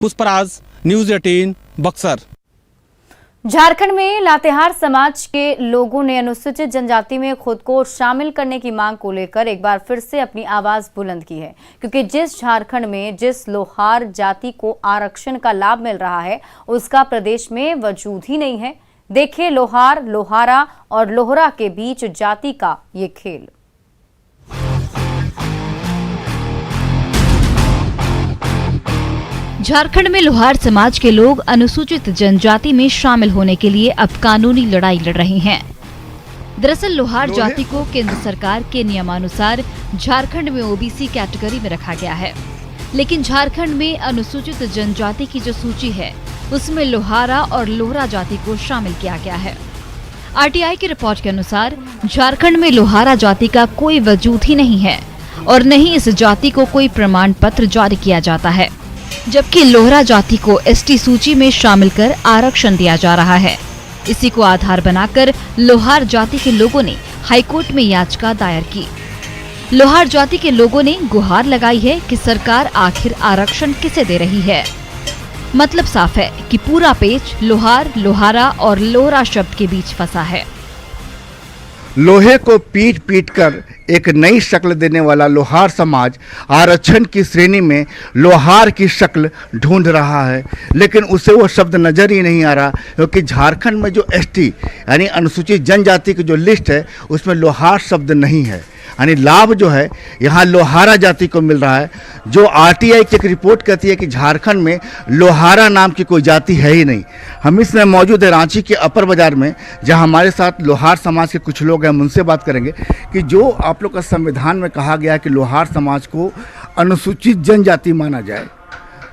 Pushpraj, news 18 Buxar. Jharkhand में लातेहार समाज के लोगों ने अनुसूचित जनजाति में खुद को शामिल करने की मांग को लेकर एक बार फिर से अपनी आवाज बुलंद की है, क्योंकि झारखंड में जिस लोहार जाति को आरक्षण का लाभ मिल रहा है उसका प्रदेश में वजूद ही नहीं है। देखिए लोहार, लोहारा और लोहरा के बीच जाति का ये खेल। झारखंड में लोहार समाज के लोग अनुसूचित जनजाति में शामिल होने के लिए अब कानूनी लड़ाई लड़ रहे हैं। दरअसल लोहार जाति को केंद्र सरकार के नियमानुसार झारखंड में ओबीसी कैटेगरी में रखा गया है, लेकिन झारखंड में अनुसूचित जनजाति की जो सूची है उसमें लोहारा और लोहरा जाति को शामिल किया गया है। आरटीआई की रिपोर्ट के अनुसार झारखंड में लोहारा जाति का कोई वजूद ही नहीं है और न ही इस जाति को कोई प्रमाण पत्र जारी किया जाता है, जबकि लोहरा जाति को एसटी सूची में शामिल कर आरक्षण दिया जा रहा है। इसी को आधार बनाकर लोहार जाति के लोगों ने हाईकोर्ट में याचिका दायर की। लोहार जाति के लोगों ने गुहार लगाई है कि सरकार आखिर आरक्षण किसे दे रही है। मतलब साफ है कि पूरा पेच लोहार, लोहारा और लोहरा शब्द के बीच फंसा है। लोहे को पीट पीट कर एक नई शक्ल देने वाला लोहार समाज आरक्षण की श्रेणी में लोहार की शक्ल ढूंढ रहा है, लेकिन उसे वो शब्द नज़र ही नहीं आ रहा, क्योंकि झारखंड में जो एसटी यानी अनुसूचित जनजाति की जो लिस्ट है उसमें लोहार शब्द नहीं है। यानी लाभ जो है यहाँ लोहारा जाति को मिल रहा है। जो आरटीआई की एक रिपोर्ट कहती है कि झारखंड में लोहारा नाम की कोई जाति है ही नहीं। हम इस समय मौजूद है रांची के अपर बाजार में, जहाँ हमारे साथ लोहार समाज के कुछ लोग हैं। हम उनसे बात करेंगे कि जो आप लोग का संविधान में कहा गया है कि लोहार समाज को अनुसूचित जनजाति माना जाए,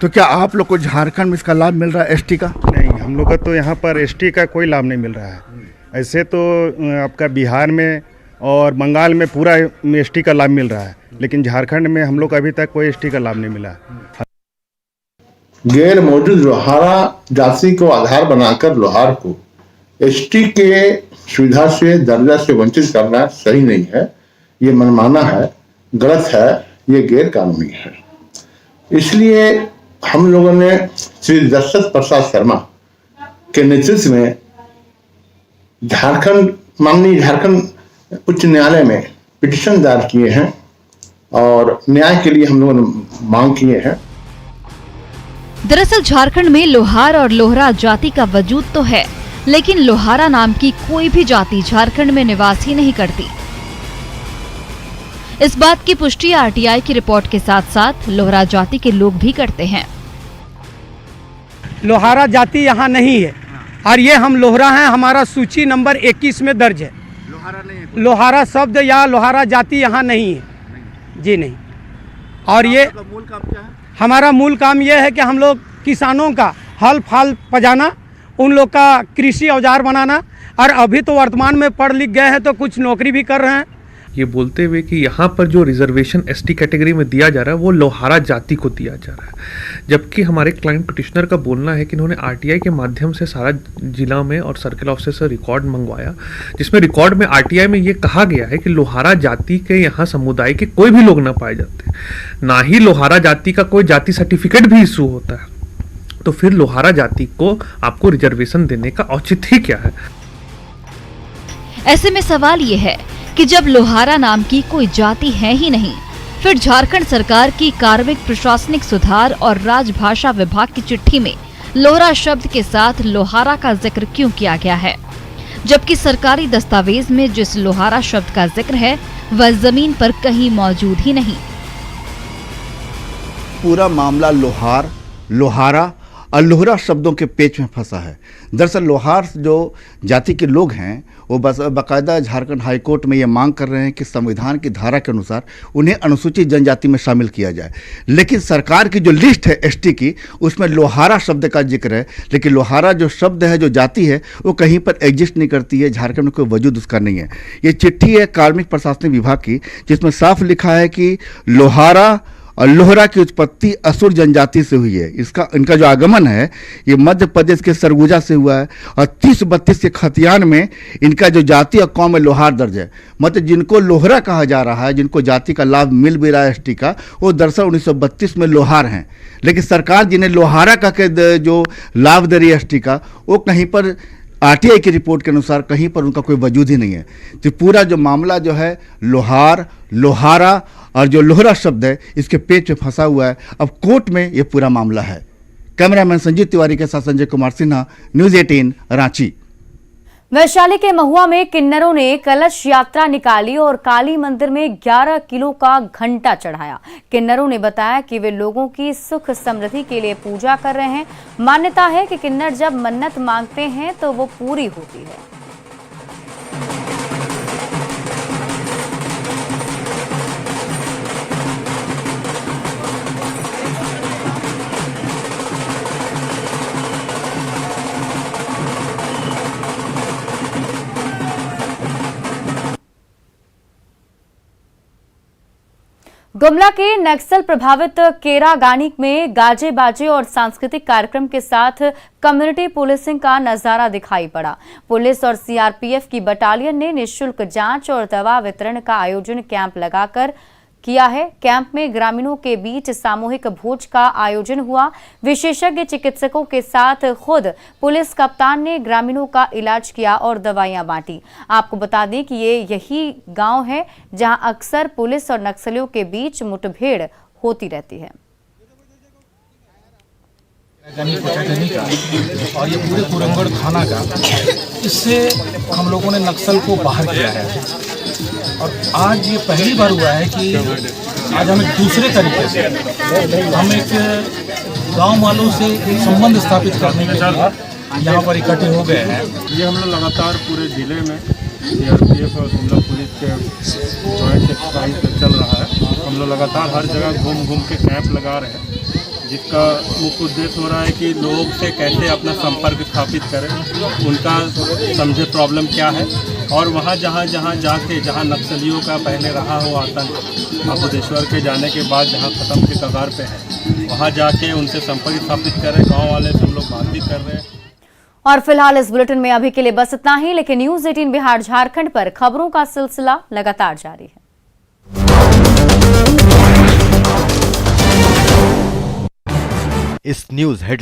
तो क्या आप लोग को झारखंड में इसका लाभ मिल रहा है एसटी का? नहीं, हम लोग का तो यहाँ पर एसटी का कोई लाभ नहीं मिल रहा है। ऐसे तो आपका बिहार में और बंगाल में पूरा एसटी का लाभ मिल रहा है, लेकिन झारखंड में हम लोग अभी तक कोई एसटी का लाभ नहीं मिला। गैर मौजूद लोहारा जाति को आधार बनाकर लोहार को एसटी के सुविधा से दर्जा से वंचित करना सही नहीं है। ये मनमाना है, गलत है, ये गैर कानूनी है। इसलिए हम लोगों ने श्री दशरथ प्रसाद शर्मा के नेतृत्व में माननीय झारखंड उच्च न्यायालय में पिटीशन दायर किए हैं और न्याय के लिए हम लोगों ने मांग किए हैं। दरअसल झारखंड में लोहार और लोहरा जाति का वजूद तो है, लेकिन लोहारा नाम की कोई भी जाति झारखंड में निवास ही नहीं करती। इस बात की पुष्टि आरटीआई की रिपोर्ट के साथ साथ लोहरा जाति के लोग भी करते हैं। लोहारा जाति यहाँ नहीं है और ये हम लोहरा हैं, हमारा सूची नंबर 21 में दर्ज है। लोहारा शब्द या लोहारा जाति यहाँ नहीं है जी, नहीं। और ये मूल काम क्या है? हमारा मूल काम ये है कि हम लोग किसानों का हल फाल पजाना, उन लोग का कृषि औजार बनाना, और अभी तो वर्तमान में पढ़ लिख गए हैं तो कुछ नौकरी भी कर रहे हैं। ये बोलते हुए कि यहाँ पर जो रिजर्वेशन एसटी कैटेगरी में दिया जा रहा है वो लोहारा जाति को दिया जा रहा है, जबकि हमारे क्लाइंट पिटिशनर का बोलना है कि इन्होंने आरटीआई के माध्यम से सारा जिला में और सर्किल ऑफिसर से रिकॉर्ड मंगवाया, जिसमें रिकॉर्ड में आरटीआई में ये कहा गया है कि लोहारा जाति के यहाँ समुदाय के कोई भी लोग ना पाए जाते, ना ही लोहारा जाति का कोई जाति सर्टिफिकेट भी इशू होता है। तो फिर लोहारा जाति को आपको रिजर्वेशन देने का औचित्य ही क्या है? ऐसे में सवाल ये है कि जब लोहारा नाम की कोई जाति है ही नहीं, फिर झारखंड सरकार की कार्मिक प्रशासनिक सुधार और राजभाषा विभाग की चिट्ठी में लोहरा शब्द के साथ लोहारा का जिक्र क्यों किया गया है, जबकि सरकारी दस्तावेज में जिस लोहारा शब्द का जिक्र है वह जमीन पर कहीं मौजूद ही नहीं। पूरा मामला लोहार, लोहारा और लोहरा शब्दों के पेच में फंसा है। दरअसल लोहार जो जाति के लोग हैं वो बाकायदा झारखंड हाईकोर्ट में ये मांग कर रहे हैं कि संविधान की धारा के अनुसार उन्हें अनुसूचित जनजाति में शामिल किया जाए, लेकिन सरकार की जो लिस्ट है एसटी की उसमें लोहारा शब्द का जिक्र है, लेकिन लोहारा जो शब्द है, जो जाति है, वो कहीं पर एग्जिस्ट नहीं करती है। झारखंड में कोई वजूद उसका नहीं है। ये चिट्ठी है कार्मिक प्रशासनिक विभाग की, जिसमें साफ लिखा है कि लोहारा और लोहरा की उत्पत्ति असुर जनजाति से हुई है। इनका जो आगमन है ये मध्य प्रदेश के सरगुजा से हुआ है और 30-32 के खतियान में इनका जो जाति और कौम में लोहार दर्ज है। मतलब जिनको लोहरा कहा जा रहा है, जिनको जाति का लाभ मिल भी रहा है एसटी का, वो दरअसल 1932 में लोहार हैं। लेकिन सरकार जिन्हें लोहारा कह के जो लाभ दे रही है एसटी का, वो कहीं पर आरटीआई की रिपोर्ट के अनुसार कहीं पर उनका कोई वजूद ही नहीं है। तो पूरा जो मामला जो है लोहार, लोहारा और जो लोहरा शब्द है इसके पेच पे फंसा हुआ है। अब कोर्ट में ये पूरा मामला है। कैमरामैन संजीव तिवारी के साथ संजय कुमार सिन्हा, न्यूज़ 18 रांची। वैशाली के महुआ में किन्नरों ने कलश यात्रा निकाली और काली मंदिर में 11 किलो का घंटा चढ़ाया। किन्नरों ने बताया कि वे लोगों की सुख समृद्धि के लिए पूजा कर रहे हैं। मान्यता है कि किन्नर जब मन्नत मांगते हैं तो वो पूरी होती है। गुमला के नक्सल प्रभावित केरागानी में गाजे बाजे और सांस्कृतिक कार्यक्रम के साथ कम्युनिटी पुलिसिंग का नजारा दिखाई पड़ा। पुलिस और सीआरपीएफ की बटालियन ने निःशुल्क जांच और दवा वितरण का आयोजन कैंप लगाकर किया है। कैंप में ग्रामीणों के बीच सामूहिक भोज का आयोजन हुआ। विशेषज्ञ चिकित्सकों के साथ खुद पुलिस कप्तान ने ग्रामीणों का इलाज किया और दवाइयां बांटी। आपको बता दें कि ये यही गांव है जहां अक्सर पुलिस और नक्सलियों के बीच मुठभेड़ होती रहती है। और ये पूरे कुरंगड़ थाना का, इससे हम लोगों ने नक्सल को बाहर किया है। और आज ये पहली बार हुआ है कि आज हम एक दूसरे तरीके से हम एक गांव वालों से संबंध स्थापित करने के लिए यहाँ पर इकट्ठे हो गए हैं। ये हम लोग लगातार पूरे जिले में सीआरपीएफ और गुमला पुलिस के जॉइंट एक्सरसाइज चल रहा है। हम लोग लगातार हर जगह घूम घूम के कैंप लगा रहे हैं, जिसका मुख्य उद्देश्य हो रहा है कि लोग से कैसे अपना संपर्क स्थापित करें, उनका समझे प्रॉब्लम क्या है, और वहाँ जहाँ जाके जहाँ नक्सलियों का पहले रहा हो आतंक, अबुदेश्वर के जाने के बाद जहाँ ख़त्म के कगार पे है, वहाँ जाके उनसे संपर्क स्थापित करें। गाँव वाले से हम लोग बात भी कर रहे हैं। और फिलहाल इस बुलेटिन में अभी के लिए बस इतना ही, लेकिन न्यूज़ 18 बिहार झारखंड पर खबरों का सिलसिला लगातार जारी है। इस न्यूज़ हेडलाइन